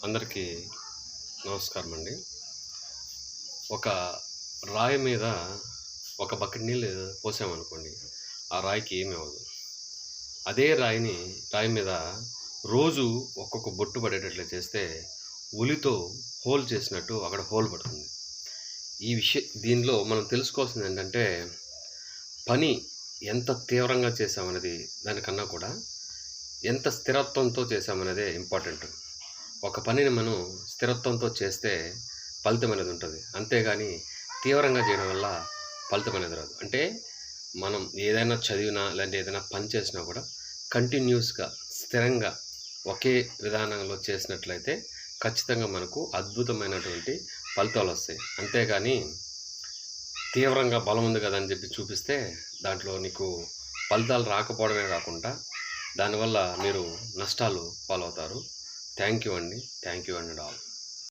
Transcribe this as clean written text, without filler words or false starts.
అందరికీ నమస్కారం అండి. ఒక రాయి మీద ఒక బకెట్ నీళ్ళు పోసామనుకోండి, ఆ రాయికి ఏమీ అవ్వదు. అదే రాయి మీద రోజు ఒక్కొక్క బొట్టు పడేటట్లు చేస్తే ఉలితో హోల్ చేసినట్టు అక్కడ హోల్ పడుతుంది. దీనిలో మనం తెలుసుకోవాల్సింది ఏంటంటే, పని ఎంత తీవ్రంగా చేసామనేది దానికన్నా కూడా ఎంత స్థిరత్వంతో చేసామనేదే ఇంపార్టెంట్. ఒక పనిని మనం స్థిరత్వంతో చేస్తే ఫలితం అనేది ఉంటుంది, అంతేగాని తీవ్రంగా చేయడం వల్ల ఫలితం అనేది రాదు. అంటే మనం ఏదైనా చదివినా లేదంటే ఏదైనా పని చేసినా కూడా కంటిన్యూస్గా స్థిరంగా ఒకే విధానంలో చేసినట్లయితే ఖచ్చితంగా మనకు అద్భుతమైనటువంటి ఫలితాలు వస్తాయి. అంతేగాని తీవ్రంగా బలం ఉంది కదా అని చెప్పి చూపిస్తే దాంట్లో నీకు ఫలితాలు రాకపోవడమే కాకుండా దానివల్ల మీరు నష్టాలు పాలవుతారు. థ్యాంక్ యూ అండి ఆల్.